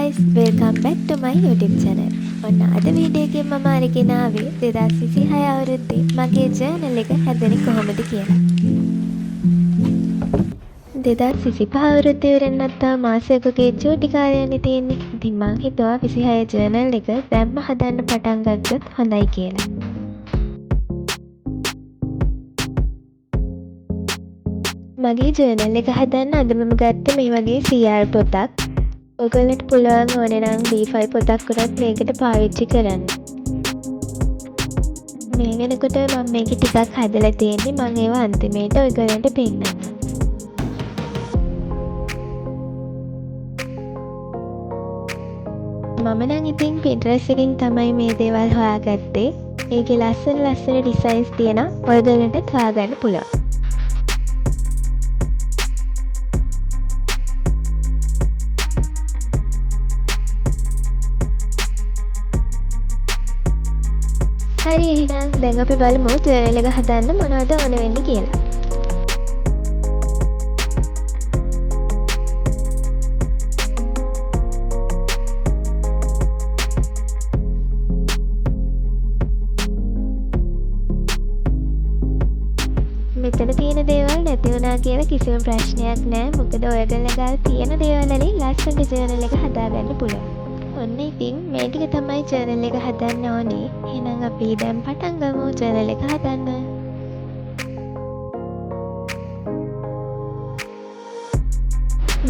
guys, welcome back to my YouTube channel. ඔන්න අද video එකෙන් මම අරගෙන ආවේ 2026 අවුරුද්දේ මගේ ජර්නල් එක හැදුනේ කොහොමද කියලා. 2025 අවුරුද්දේ වෙරෙන්නත් තව මාසයකගේ චූටි කාලයනේ තියෙන්නේ. ඉතින් මං හිතුවා 26 ජර්නල් එක දැම්ම හදන්න පටන් ගත්තොත් හොඳයි කියලා. මගේ ජර්නල් එක හදන්න අද මම ගත්තේ මේ වගේ CR පොතක්. ඔයගොල්ලන්ට පුළුවන් ඕනේ නම් B5 පොතක් උනත් මේකට පාවිච්චි කරන්න. මේ වෙනකොට මම මේක ටිකක් හදලා තියෙන්නේ. මම ඒවා අන්තිමේට ඔයගොල්ලන්ට පෙන්නන්නම්. මම නම් ඉතින් Pinterest එකකින් තමයි මේ දේවල් හොයාගත්තේ. ඒකේ ලස්සන ඩිසයින්ස් තියෙනවා. ඔයගොල්ලන්ට හොයාගන්න පුළුවන්. හරි එහෙනම් දැන් අපි බලමු ජර්නල් එක හදන්න මොනවද ඕන වෙන්නේ කියලා. මෙතන තියෙන දේවල් නැති වුණා කියලා කිසිම ප්‍රශ්නයක් නැහැ. මොකද ඔයගොල්ලෝ ගාව තියෙන දේවල් වලින් ලස්සනට ජර්නල් එක හදාගන්න පුළුවන්. ඔන්න ඉතින් මේ ටික තමයි ජර්නල් එක හදන්න ඕනේ. එහෙනම් අපි දැන් පටන් ගමු ජර්නල් එක හදන්න.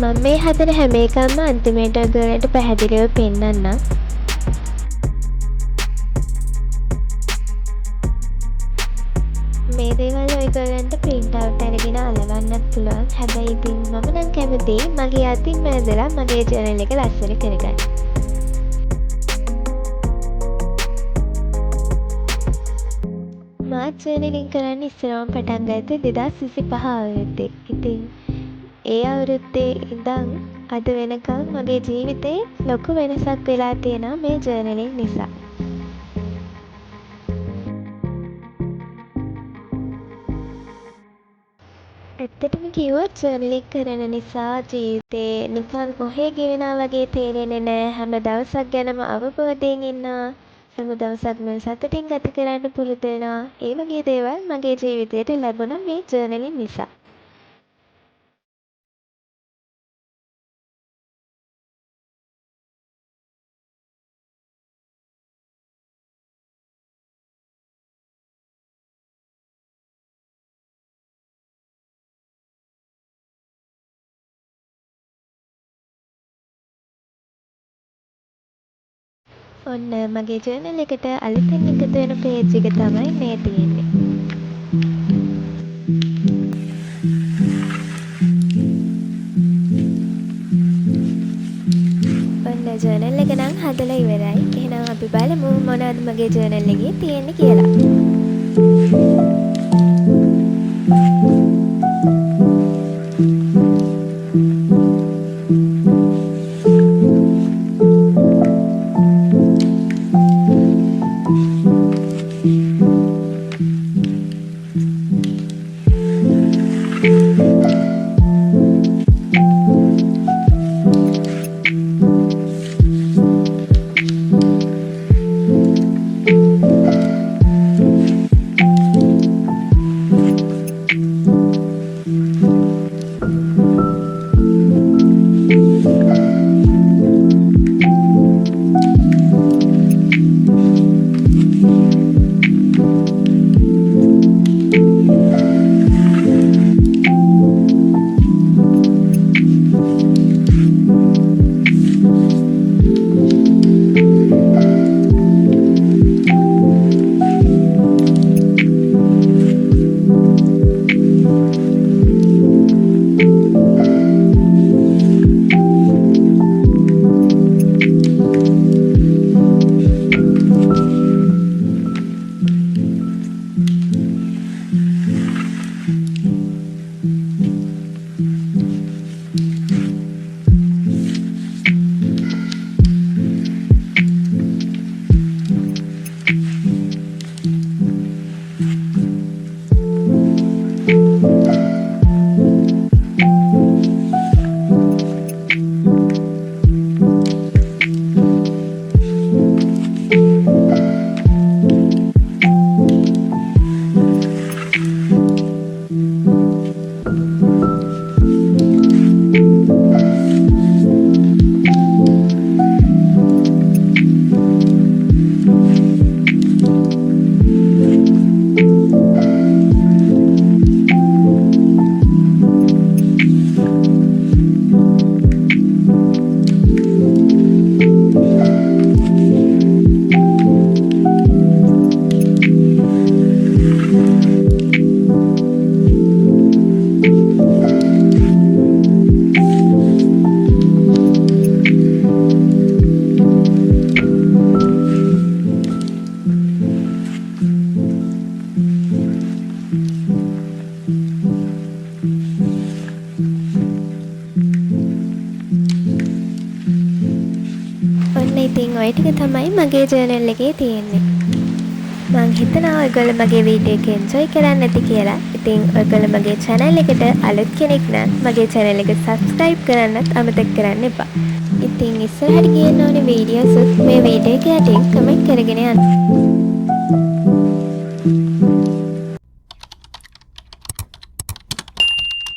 මම මේ හදන හැම එකක්ම අන්තිමට ඔයගොල්ලන්ට පැහැදිලිව පෙන්නන්නම්. මේ දේවල් ඔයගොල්ලන්ට print out අරගෙන අලවන්නත් පුළුවන්. හැබැයි ඉතින් මම නම් කැමතියි මගේ අතින් මැදලා මගේ ජර්නල් එක ලස්සන කරගන්න. මාත් ජර්නලින් කරන්න ඉස්සරවම පටන් ගත්තේ 2025 අවුරුද්දේ. ඉතින් ඒ අවුරුද්දේ ඉඳන් අද වෙනකම් මගේ ජීවිතේ ලොකු වෙනසක් වෙලා තියෙනවා මේ ජර්නලින් නිසා. ඇත්තටම කිව්වොත් ජර්නලින් කරන නිසා ජීවිතේ නිකන් කොහේ ගෙවෙනා වගේ තේරෙන්නේ නැහැ. හැම දවසක් ගැනම අවබෝධයෙන් ඉන්නවා. හැම දවසක්ම සතුටින් ගත කරන්න පුරුදු වෙනවා. ඒ වගේ දේවල් මගේ ජීවිතයට ලැබුණා මේ ජර්නලින් නිසා. ඔන්න මගේ ජර්නල් එකට අලුතෙන් එකතු වෙන පේජ් එක තමයි මේ තියෙන්නේ. ඔන්න ජර්නල් එක නම් හදලා ඉවරයි. එහෙනම් අපි බලමු මොනවද මගේ ජර්නල් එකේ තියෙන්නේ කියලා. ටික තමයි මගේ ජර්නල් එකේ තියෙන්නේ. මං හිතනවා ඔයගොල්ලෝ මගේ වීඩියෝ එක එන්ජොයි කරන්න ඇති කියලා. ඉතින් ඔයගොල්ලෝ මගේ channel එකට අලුත් කෙනෙක් නම් මගේ channel එක subscribe කරන්නත් අමතක කරන්න එපා. ඉතින් ඉස්සරහට ගියන්න ඕනේ වීඩියෝස් මේ වීඩියෝ එක යටින් කමෙන්ට් කරගෙන යන්න.